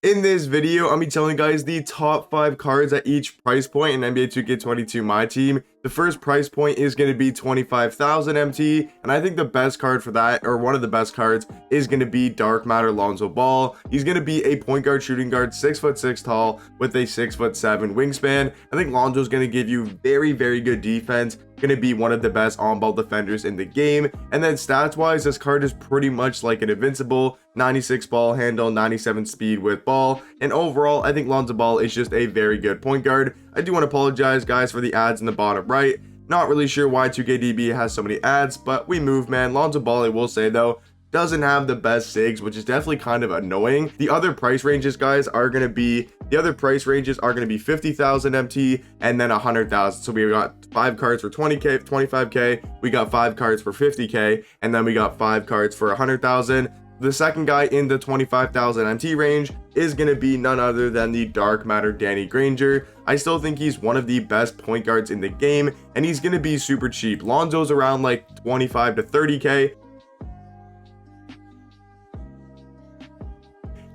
In this video, I'm gonna be telling you guys the top 5 cards at each price point in NBA 2K22 Myteam. The first price point is going to be 25,000 MT, and I think the best card for that, or one of the best cards, is going to be Dark Matter Lonzo Ball. He's going to be a point guard, shooting guard, 6'6" tall with a 6'7" wingspan. I think Lonzo's going to give you very, very good defense. Going to be one of the best on-ball defenders in the game. And then stats-wise, this card is pretty much like an invincible. 96 ball handle, 97 speed with ball, and overall I think Lonzo Ball is just a very good point guard. I do want to apologize guys for the ads in the bottom right. Not really sure why 2KDB has so many ads, but we move, man. Lonzo Ball, I will say though, doesn't have the best SIGs, which is definitely kind of annoying. The other price ranges, guys, are going to be 50,000 MT and then 100,000. So we got 5 cards for 20k, 25k. We got 5 cards for 50k, and then we got 5 cards for 100,000. The second guy in the 25,000 MT range is going to be none other than the Dark Matter Danny Granger. I still think he's one of the best point guards in the game, and he's going to be super cheap. Lonzo's around like 25 to 30k.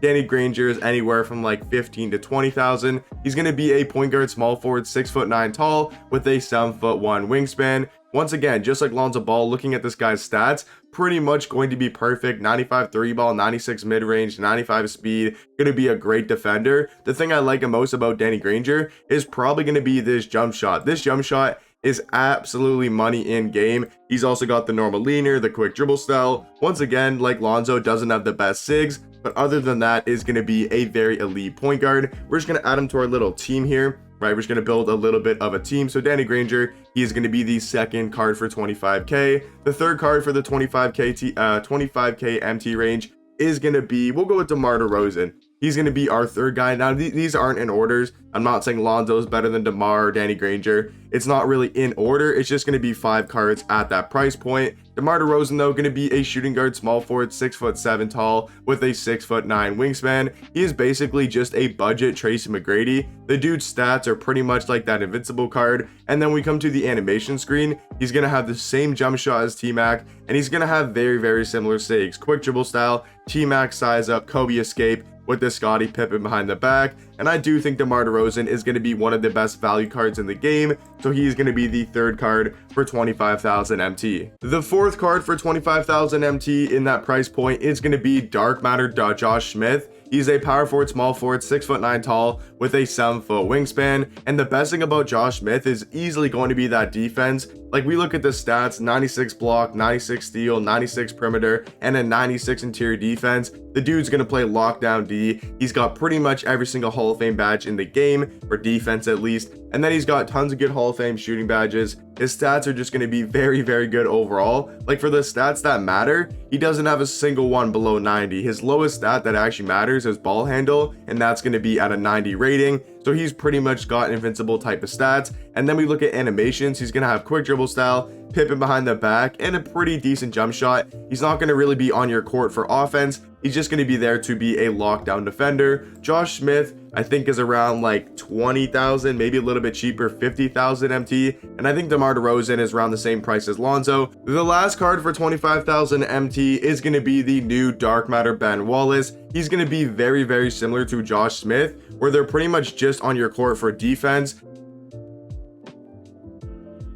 Danny Granger is anywhere from like 15 to 20,000. He's going to be a point guard, small forward, 6'9" tall with a 7'1" wingspan. Once again, just like Lonzo Ball, looking at this guy's stats, pretty much going to be perfect. 95 3 ball, 96 mid-range, 95 speed. Going to be a great defender. The thing I like most about Danny Granger is probably going to be this jump shot. This jump shot is absolutely money in game. He's also got the normal leaner, the quick dribble style. Once again, like Lonzo, doesn't have the best SIGs, but other than that, is going to be a very elite point guard. We're just going to add him to our little team here. Right, we're just going to build a little bit of a team. So Danny Granger, he is going to be the second card for 25k. The third card for the 25k MT range is going to be, we'll go with Demar Derozan. He's going to be our third guy. Now, these aren't in orders. I'm not saying Lonzo is better than Demar or Danny Granger. It's not really in order. It's just going to be 5 cards at that price point. Demar Derozan, though, going to be a shooting guard, small forward, 6'7" tall with a 6'9" wingspan. He is basically just a budget Tracy McGrady. The dude's stats are pretty much like that invincible card. And then we come to the animation screen. He's going to have the same jump shot as T-Mac, and he's going to have very, very similar SIGs. Quick dribble style, T-Mac size up, Kobe escape, with the Scottie Pippen behind the back. And I do think Demar Derozan is going to be one of the best value cards in the game, so he's going to be the third card for 25,000 MT. The fourth card for 25,000 MT in that price point is going to be Dark Matter Josh Smith. He's a power forward, small forward, 6'9" tall with a 7' wingspan. And the best thing about Josh Smith is easily going to be that defense. Like, we look at the stats, 96 block, 96 steal, 96 perimeter, and a 96 interior defense. The dude's going to play lockdown D. He's got pretty much every single Hall of Fame badge in the game, for defense at least. And then he's got tons of good Hall of Fame shooting badges. His stats are just going to be very, very good overall. Like, for the stats that matter, he doesn't have a single one below 90. His lowest stat that actually matters is ball handle, and that's going to be at a 90 rating. So he's pretty much got invincible type of stats. And then we look at animations. He's going to have quick dribble style, Pippen behind the back, and a pretty decent jump shot. He's not going to really be on your court for offense. He's just going to be there to be a lockdown defender. Josh Smith, I think, is around like 20,000, maybe a little bit cheaper, 50,000 MT. And I think Demar Derozan is around the same price as Lonzo. The last card for 25,000 MT is going to be the new Dark Matter Ben Wallace. He's going to be very, very similar to Josh Smith, where they're pretty much just on your court for defense.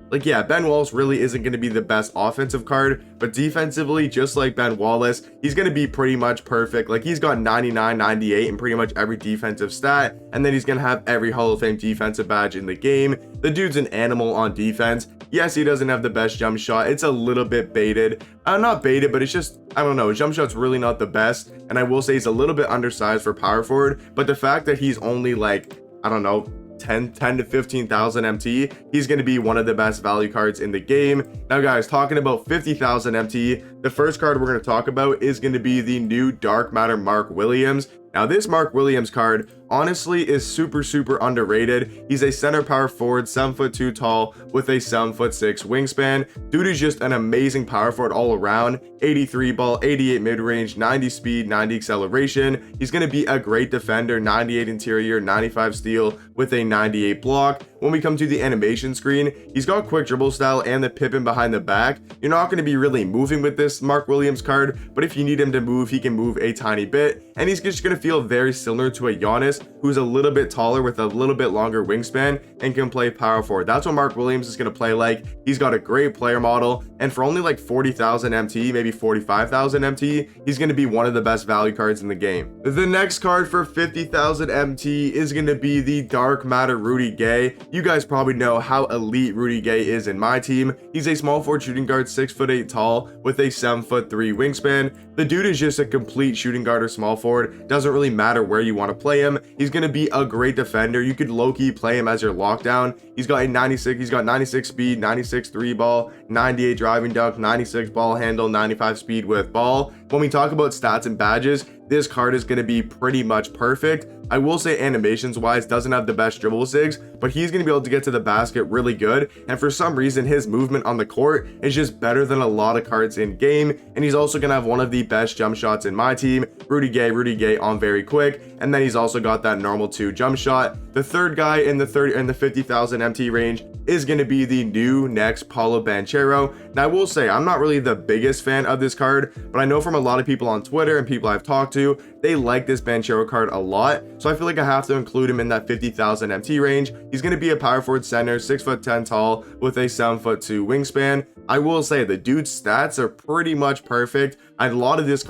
Like, yeah, Ben Wallace really isn't going to be the best offensive card, but defensively, just like Ben Wallace, he's going to be pretty much perfect. Like, he's got 99, 98 in pretty much every defensive stat, and then he's going to have every Hall of Fame defensive badge in the game. The dude's an animal on defense. Yes, he doesn't have the best jump shot. It's a little bit baited. Not baited, but it's just, I don't know, jump shot's really not the best, and I will say he's a little bit undersized for power forward, but the fact that he's only like, I don't know, 10 to 15,000 MT, he's going to be one of the best value cards in the game. Now guys, talking about 50,000 MT, the first card we're going to talk about is going to be the new Dark Matter Mark Williams. Now this Mark Williams card, honestly is super underrated. He's a center power forward, 7'2" tall with a 7'6" wingspan. Dude is just an amazing power forward all around. 83 ball, 88 mid-range, 90 speed, 90 acceleration. He's going to be a great defender, 98 interior, 95 steal with a 98 block. When we come to the animation screen, he's got quick dribble style and the Pippen behind the back. You're not going to be really moving with this Mark Williams card, but if you need him to move, he can move a tiny bit, and he's just going to feel very similar to a Giannis, who's a little bit taller with a little bit longer wingspan and can play power forward. That's what Mark Williams is going to play like. He's got a great player model, and for only like 40,000 MT, maybe 45,000 MT, he's going to be one of the best value cards in the game. The next card for 50,000 MT is going to be the Dark Matter Rudy Gay. You guys probably know how elite Rudy Gay is in my team. He's a small forward shooting guard, 6'8" tall with a 7'3" wingspan. The dude is just a complete shooting guard or small forward. Doesn't really matter where you want to play him. He's going to be a great defender. You could low-key play him as your lockdown. He's got 96 speed, 96 3 ball, 98 driving dunk, 96 ball handle, 95 speed with ball. When we talk about stats and badges, this card is going to be pretty much perfect. I will say animations wise doesn't have the best dribble sigs, but he's going to be able to get to the basket really good, and for some reason his movement on the court is just better than a lot of cards in game, and he's also going to have one of the best jump shots in my team. Rudy Gay on very quick, and then he's also got that normal 2 jump shot. The third guy in the 50,000 MT range is going to be the new next Paolo Banchero. Now I will say I'm not really the biggest fan of this card, but I know from a lot of people on Twitter and people I've talked to, they like this Banchero card a lot, so I feel like I have to include him in that 50,000 MT range. He's going to be a power forward center, 6'10" tall with a 7'2" wingspan. I will say the dude's stats are pretty much perfect. A lot of these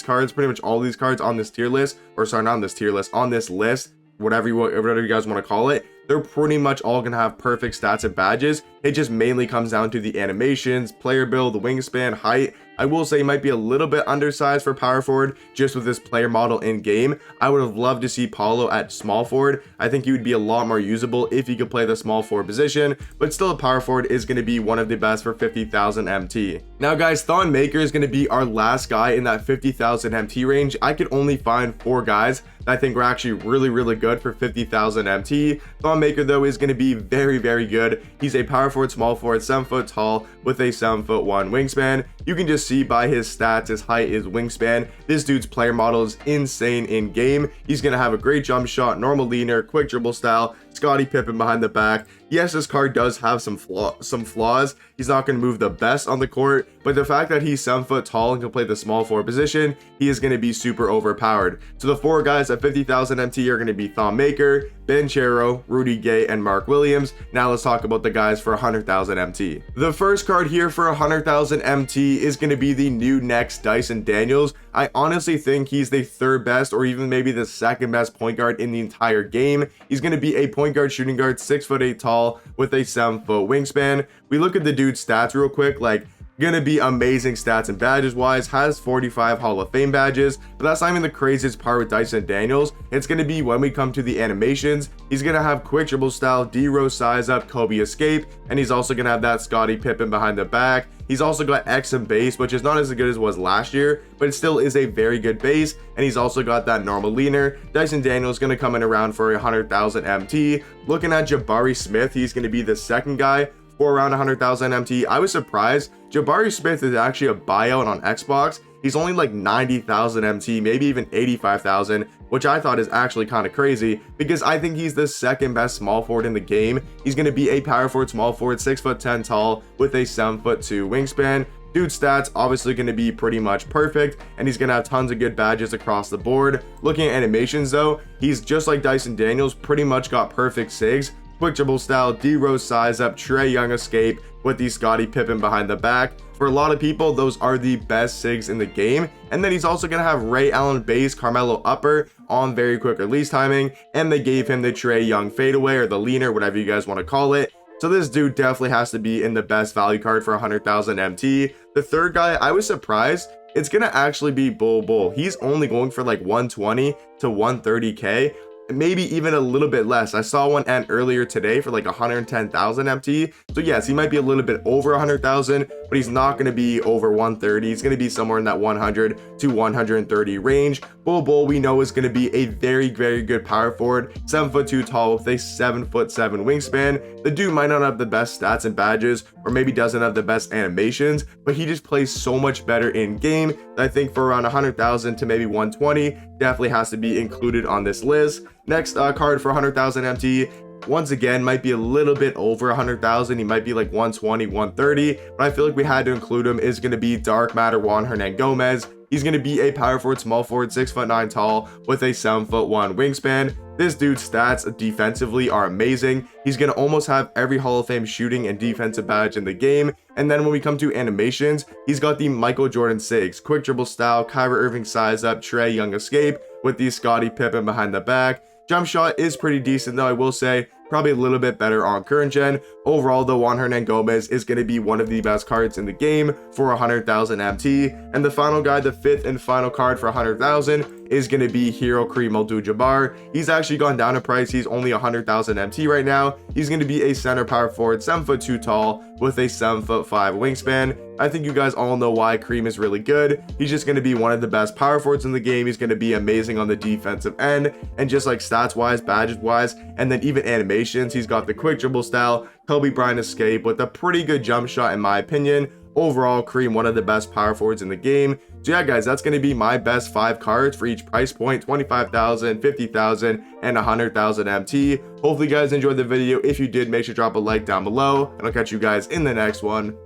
cards, pretty much all of these cards on this tier list, or sorry, not on this tier list, on this list, whatever you guys want to call it, they're pretty much all gonna have perfect stats and badges. It just mainly comes down to the animations, player build, wingspan, height. I will say he might be a little bit undersized for power forward just with this player model in game. I would have loved to see Paulo at small forward. I think he would be a lot more usable if he could play the small forward position, but still a power forward is going to be one of the best for 50,000 MT. Now guys, Thawne Maker is going to be our last guy in that 50,000 MT range. I could only find 4 guys that I think were actually really good for 50,000 MT. Thawne Maker though is going to be very good. He's a power forward, small forward, 7 foot tall with a 7'1" wingspan. You can just see by his stats, his height, his wingspan, this dude's player model is insane in game. He's going to have a great jump shot, normal leaner, quick dribble style, Scottie Pippen behind the back. Yes, this card does have some flaws. He's not going to move the best on the court, but the fact that he's 7 foot tall and can play the small forward position, he is going to be super overpowered. So the 4 guys at 50,000 MT are going to be Thawne Maker, Banchero, Rudy Gay, and Mark Williams. Now let's talk about the guys for 100,000 MT. The first card here for 100,000 MT is going to be the new next Dyson Daniels. I honestly think he's the 3rd best or even maybe the 2nd best point guard in the entire game. He's going to be a point guard shooting guard, 6'8" tall with a 7 foot wingspan. We look at the dude's stats real quick, like gonna be amazing stats and badges wise, has 45 Hall of Fame badges, but that's not even the craziest part with Dyson Daniels. It's gonna be when we come to the animations, he's gonna have quick dribble style, D-Rose size up, Kobe escape, and he's also gonna have that Scottie Pippen behind the back. He's also got X and base, which is not as good as it was last year, but it still is a very good base, and he's also got that normal leaner. Dyson Daniels gonna come in around for 100,000 MT. Looking at Jabari Smith, he's gonna be the 2nd guy for around 100,000 MT. I was surprised. Jabari Smith is actually a buyout on Xbox. He's only like 90,000 MT, maybe even 85,000, which I thought is actually kind of crazy because I think he's the 2nd best small forward in the game. He's going to be a power forward, small forward, 6'10" tall with a 7'2" wingspan. Dude's stats obviously going to be pretty much perfect, and he's going to have tons of good badges across the board. Looking at animations though, he's just like Dyson Daniels, pretty much got perfect sigs. Quick dribble style, D-Rose size up, Trae Young escape with the Scottie Pippen behind the back. For a lot of people, those are the best sigs in the game. And then he's also going to have Ray Allen base, Carmelo upper on very quick release timing. And they gave him the Trae Young fadeaway or the leaner, whatever you guys want to call it. So this dude definitely has to be in the best value card for 100,000 MT. The 3rd guy, I was surprised. It's going to actually be Bull. He's only going for like 120 to 130K. maybe even a little bit less. I saw one end earlier today for like 110,000 MT. So yes, he might be a little bit over 100,000, but he's not going to be over 130. He's going to be somewhere in that 100 to 130 range. Bull we know is going to be a very good power forward, 7'2" tall with a 7'7" wingspan. The dude might not have the best stats and badges, or maybe doesn't have the best animations, but he just plays so much better in game that I think for around 100,000 to maybe 120 definitely has to be included on this list. Next card for 100,000 MT, once again might be a little bit over 100,000. He might be like 120, 130, but I feel like we had to include him, is going to be Dark Matter Juan Hernan Gomez. He's going to be a power forward, small forward, 6'9" tall with a 7'1" wingspan. This dude's stats defensively are amazing. He's going to almost have every Hall of Fame shooting and defensive badge in the game. And then when we come to animations, he's got the Michael Jordan 6, quick dribble style, Kyrie Irving size up, Trae Young escape with the Scottie Pippen behind the back. Jump shot is pretty decent though, I will say. Probably a little bit better on current gen. Overall though, Juan Hernan Gomez is going to be one of the best cards in the game for 100,000 MT. And the final guy, the fifth and final card for 100,000, is going to be Hiroki Maldou Jabbar. He's actually gone down in price. He's only 100,000 MT right now. He's going to be a center power forward, 7'2" tall with a 7'5" wingspan. I think you guys all know why Cream is really good. He's just going to be one of the best power forwards in the game. He's going to be amazing on the defensive end, and just like stats wise, badges wise, and then even animations, he's got the quick dribble style, Kobe Bryant escape with a pretty good jump shot in my opinion. Overall, Cream, one of the best power forwards in the game. So yeah guys, that's going to be my best 5 cards for each price point, 25,000, 50,000, and 100,000 MT. Hopefully you guys enjoyed the video. If you did, make sure to drop a like down below, and I'll catch you guys in the next one.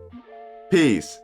Peace.